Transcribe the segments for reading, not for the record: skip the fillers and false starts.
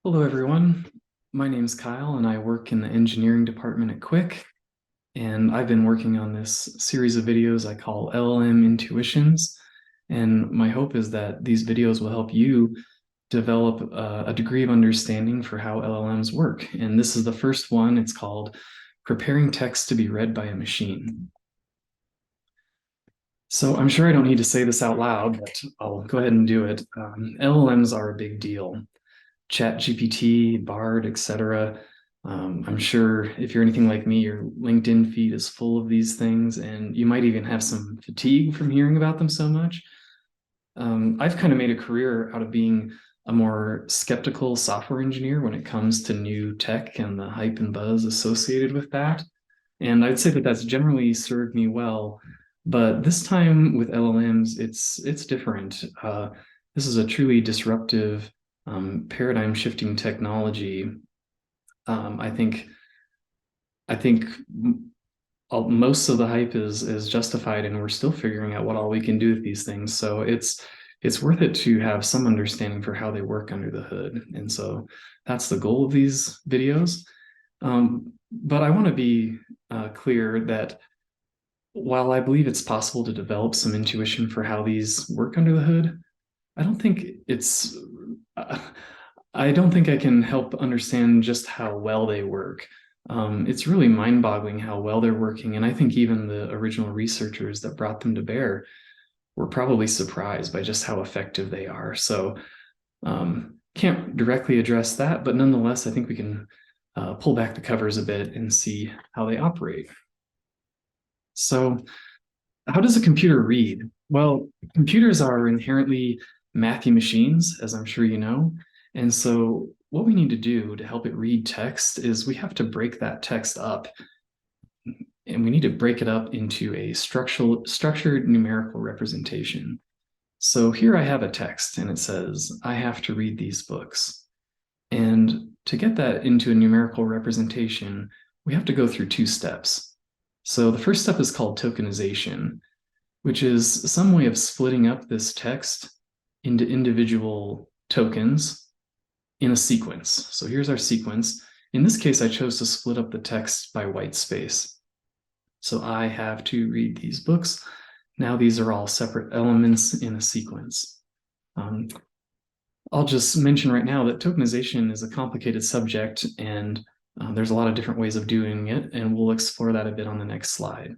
Hello, everyone. My name's Kyle, and I work in the engineering department at Quiq. And I've been working on this series of videos I call LLM Intuitions. And my hope is that these videos will help you develop a degree of understanding for how LLMs work. And this is the first one. It's called Preparing Text to be Read by a Machine. So I'm sure I don't need to say this out loud, but I'll go ahead and do it. LLMs are a big deal. ChatGPT, Bard, etc. I'm sure if you're anything like me, your LinkedIn feed is full of these things, and you might even have some fatigue from hearing about them so much. I've kind of made a career out of being a more skeptical software engineer when it comes to new tech and the hype and buzz associated with that. And I'd say that that's generally served me well. But this time with LLMs, it's different. This is a truly disruptive, paradigm shifting technology. I think most of the hype is justified, and we're still figuring out what all we can do with these things. So it's worth it to have some understanding for how they work under the hood. And so that's the goal of these videos. But I want to be clear that while I believe it's possible to develop some intuition for how these work under the hood, I don't think it's uh, I don't think I can help understand just how well they work. It's really mind-boggling how well they're working, and I think even the original researchers that brought them to bear were probably surprised by just how effective they are. So can't directly address that, but nonetheless, I think we can pull back the covers a bit and see how they operate. So how does a computer read? Well, computers are inherently mathy machines, as I'm sure you know. And so what we need to do to help it read text is we have to break that text up, and we need to break it up into a structured numerical representation. So here I have a text and it says, I have to read these books. And to get that into a numerical representation, we have to go through two steps. So the first step is called tokenization, which is some way of splitting up this text into individual tokens in a sequence. So here's our sequence. In this case, I chose to split up the text by white space. So I have to read these books. Now these are all separate elements in a sequence. I'll just mention right now that tokenization is a complicated subject, and there's a lot of different ways of doing it, and we'll explore that a bit on the next slide.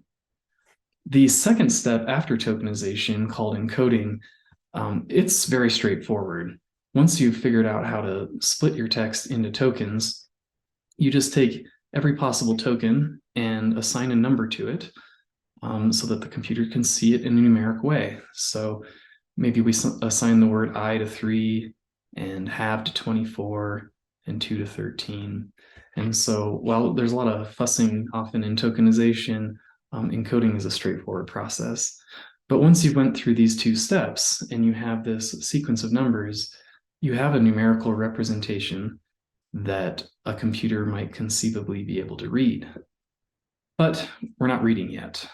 The second step after tokenization, called encoding, it's very straightforward. Once you've figured out how to split your text into tokens, you just take every possible token and assign a number to it so that the computer can see it in a numeric way. So maybe we assign the word I to 3 and have to 24 and 2 to 13. And so while there's a lot of fussing often in tokenization, encoding is a straightforward process. But once you went through these two steps and you have this sequence of numbers, you have a numerical representation that a computer might conceivably be able to read. But we're not reading yet.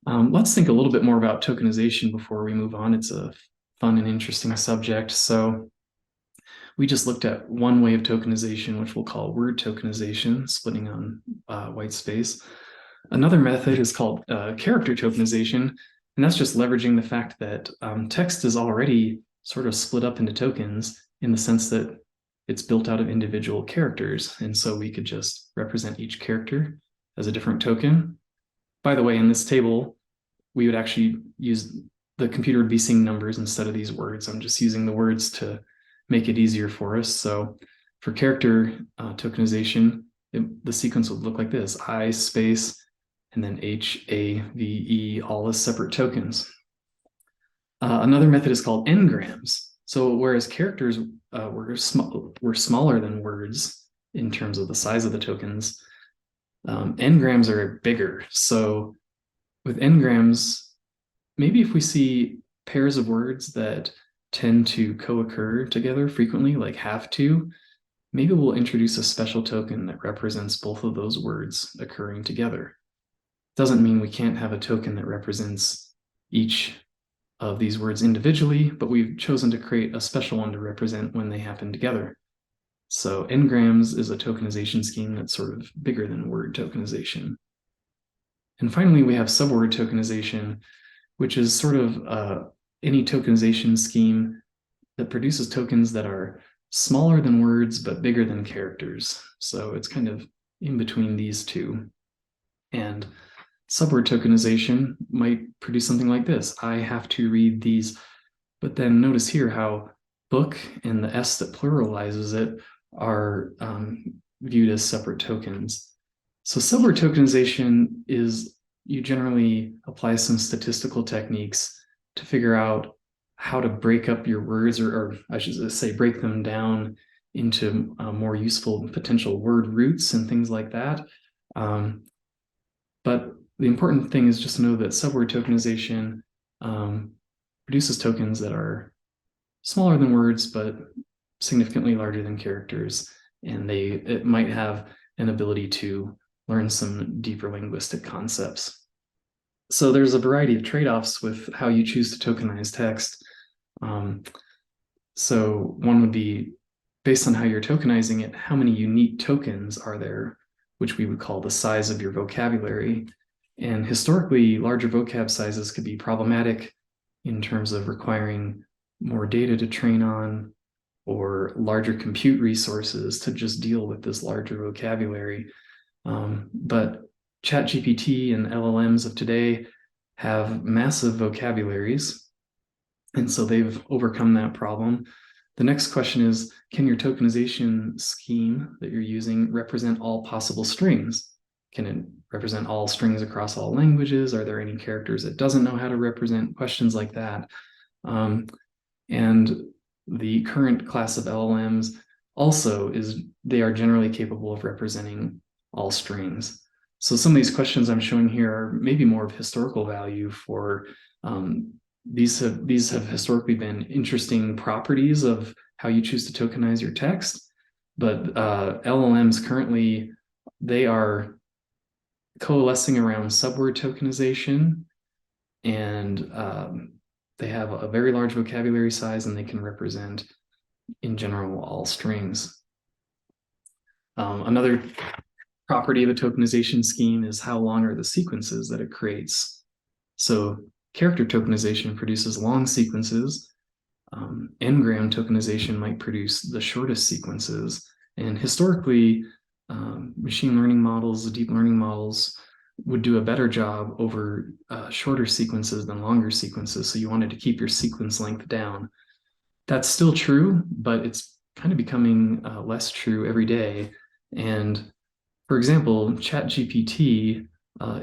Let's think a little bit more about tokenization before we move on. It's a fun and interesting subject. So we just looked at one way of tokenization, which we'll call word tokenization, splitting on white space. Another method is called character tokenization, and that's just leveraging the fact that text is already sort of split up into tokens in the sense that it's built out of individual characters. And so we could just represent each character as a different token. By the way, in this table, we would actually use, the computer would be seeing numbers instead of these words. I'm just using the words to make it easier for us. So for character tokenization, the sequence would look like this: I space, and then H, A, V, E, all as separate tokens. Another method is called n-grams. So whereas characters were smaller than words in terms of the size of the tokens, n-grams are bigger. So with n-grams, maybe if we see pairs of words that tend to co-occur together frequently, like have to, maybe we'll introduce a special token that represents both of those words occurring together. Doesn't mean we can't have a token that represents each of these words individually, but we've chosen to create a special one to represent when they happen together. So n-grams is a tokenization scheme that's sort of bigger than word tokenization. And finally, we have subword tokenization, which is sort of any tokenization scheme that produces tokens that are smaller than words but bigger than characters. So it's kind of in between these two. And subword tokenization might produce something like this. I have to read these, but then notice here how book and the S that pluralizes it are viewed as separate tokens. So subword tokenization is you generally apply some statistical techniques to figure out how to break up your words, or I should say break them down into more useful potential word roots and things like that. But the important thing is just to know that subword tokenization produces tokens that are smaller than words, but significantly larger than characters. And it might have an ability to learn some deeper linguistic concepts. So there's a variety of trade-offs with how you choose to tokenize text. So one would be based on how you're tokenizing it, how many unique tokens are there, which we would call the size of your vocabulary. And historically, larger vocab sizes could be problematic in terms of requiring more data to train on or larger compute resources to just deal with this larger vocabulary. But ChatGPT and LLMs of today have massive vocabularies, and so they've overcome that problem. The next question is, can your tokenization scheme that you're using represent all possible strings? Can it represent all strings across all languages? Are there any characters it doesn't know how to represent? Questions like that. And the current class of LLMs also they are generally capable of representing all strings. So some of these questions I'm showing here are maybe more of historical value for these have historically been interesting properties of how you choose to tokenize your text, but LLMs currently, they are coalescing around subword tokenization, and they have a very large vocabulary size, and they can represent, in general, all strings. Another property of a tokenization scheme is how long are the sequences that it creates. So character tokenization produces long sequences. N-gram tokenization might produce the shortest sequences. And historically, machine learning models, deep learning models, would do a better job over shorter sequences than longer sequences. So you wanted to keep your sequence length down. That's still true, but it's kind of becoming less true every day. And for example, ChatGPT,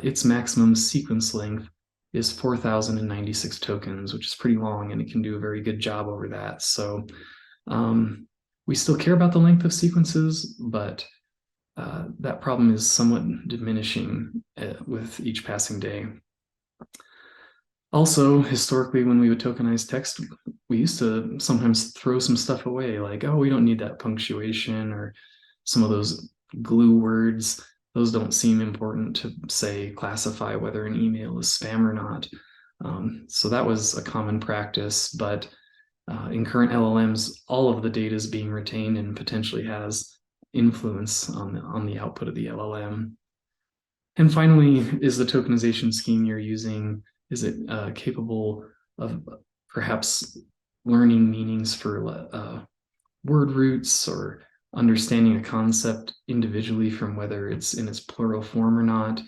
its maximum sequence length is 4,096 tokens, which is pretty long, and it can do a very good job over that. So we still care about the length of sequences, but that problem is somewhat diminishing with each passing day. Also, historically, when we would tokenize text, we used to sometimes throw some stuff away, like, oh, we don't need that punctuation, or some of those glue words. Those don't seem important to, say, classify whether an email is spam or not. So that was a common practice, but in current LLMs, all of the data is being retained and potentially has influence on the output of the LLM. And finally, is the tokenization scheme you're using, is it capable of perhaps learning meanings for word roots, or understanding a concept individually from whether it's in its plural form or not?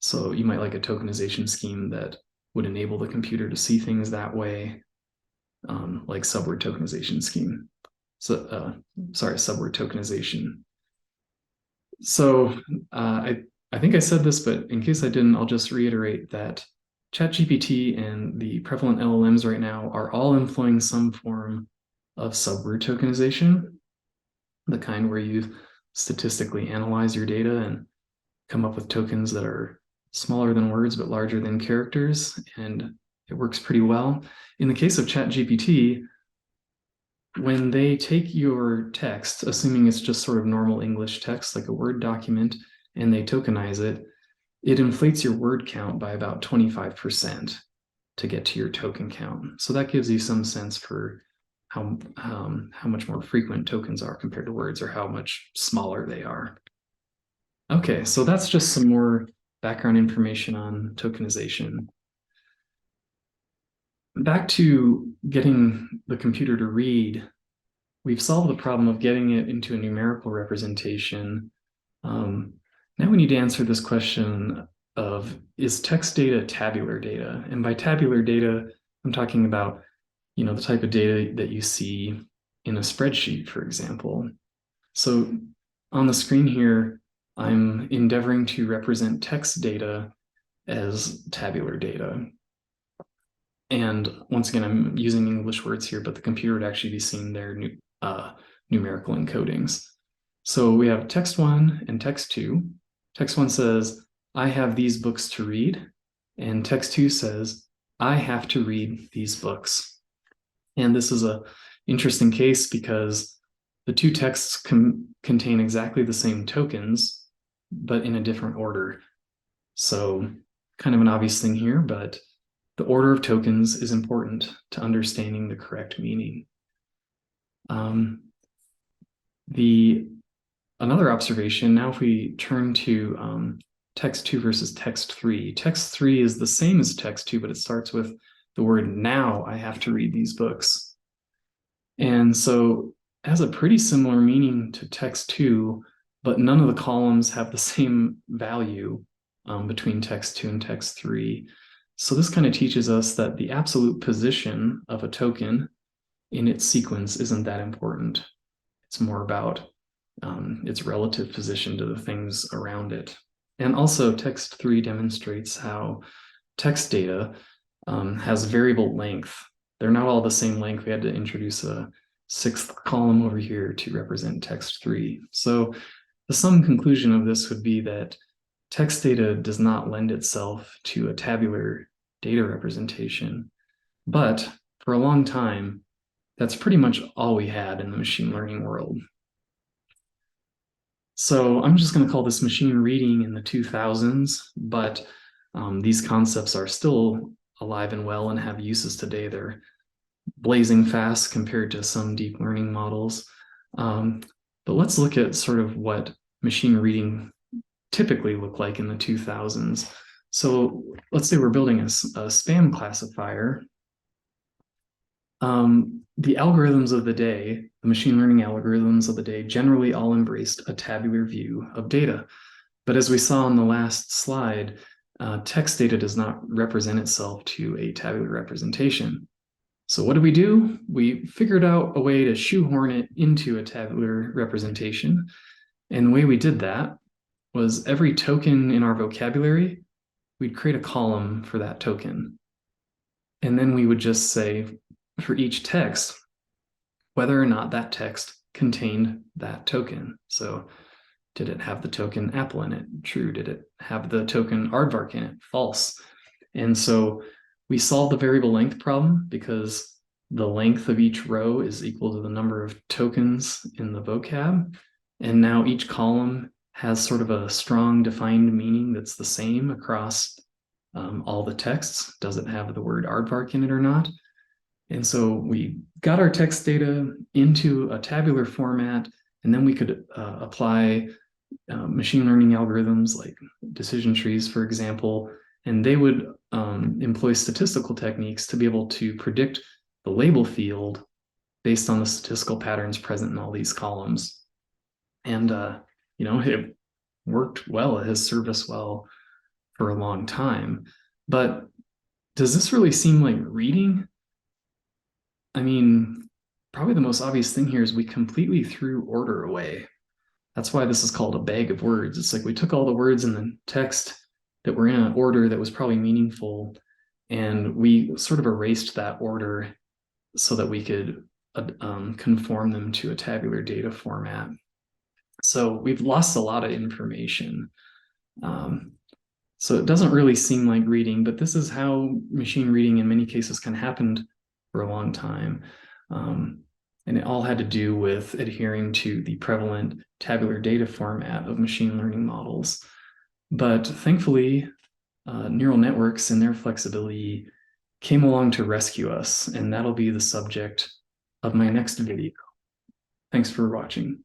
So you might like a tokenization scheme that would enable the computer to see things that way, like subword tokenization scheme. So, subword tokenization. So I think I said this, but in case I didn't, I'll just reiterate that ChatGPT and the prevalent LLMs right now are all employing some form of subword tokenization, the kind where you statistically analyze your data and come up with tokens that are smaller than words but larger than characters, and it works pretty well. In the case of ChatGPT, when they take your text, assuming it's just sort of normal English text, like a Word document, and they tokenize it, it inflates your word count by about 25%. to get to your token count. So that gives you some sense for how much more frequent tokens are compared to words, or how much smaller they are. Okay, so that's just some more background information on tokenization. Back to getting the computer to read, we've solved the problem of getting it into a numerical representation. Now we need to answer this question of, is text data tabular data? And by tabular data, I'm talking about, the type of data that you see in a spreadsheet, for example. So on the screen here, I'm endeavoring to represent text data as tabular data. And once again, I'm using English words here, but the computer would actually be seeing their numerical encodings. So we have text one and text two. Text one says, I have these books to read. And text two says, I have to read these books. And this is an interesting case because the two texts contain exactly the same tokens, but in a different order. So kind of an obvious thing here, but the order of tokens is important to understanding the correct meaning. Another observation, now if we turn to text two versus text three is the same as text two, but it starts with the word now I have to read these books. And so it has a pretty similar meaning to text two, but none of the columns have the same value between text two and text three. So this kind of teaches us that the absolute position of a token in its sequence isn't that important. It's more about its relative position to the things around it. And also text three demonstrates how text data has variable length. They're not all the same length. We had to introduce a sixth column over here to represent text three. So the sum conclusion of this would be that text data does not lend itself to a tabular data representation. But for a long time, that's pretty much all we had in the machine learning world. So I'm just going to call this machine reading in the 2000s, but these concepts are still alive and well and have uses today. They're blazing fast compared to some deep learning models. But let's look at sort of what machine reading typically looked like in the 2000s. So let's say we're building a spam classifier. The algorithms of the day, the machine learning algorithms of the day, generally all embraced a tabular view of data. But as we saw on the last slide, text data does not represent itself to a tabular representation. So what do? We figured out a way to shoehorn it into a tabular representation. And the way we did that was every token in our vocabulary, we'd create a column for that token. And then we would just say for each text, whether or not that text contained that token. So did it have the token apple in it? True. Did it have the token aardvark in it? False. And so we solved the variable length problem because the length of each row is equal to the number of tokens in the vocab. And now each column has sort of a strong defined meaning that's the same across all the texts. Does it have the word aardvark in it or not? And so we got our text data into a tabular format, and then we could apply machine learning algorithms like decision trees, for example, and they would employ statistical techniques to be able to predict the label field based on the statistical patterns present in all these columns. And, it worked well. It has served us well for a long time. But does this really seem like reading? I mean, probably the most obvious thing here is we completely threw order away. That's why this is called a bag of words. It's like we took all the words in the text that were in an order that was probably meaningful, and we sort of erased that order so that we could conform them to a tabular data format. So we've lost a lot of information. So it doesn't really seem like reading, but this is how machine reading in many cases can happen for a long time. And it all had to do with adhering to the prevalent tabular data format of machine learning models. But thankfully, neural networks and their flexibility came along to rescue us, and that'll be the subject of my next video. Thanks for watching.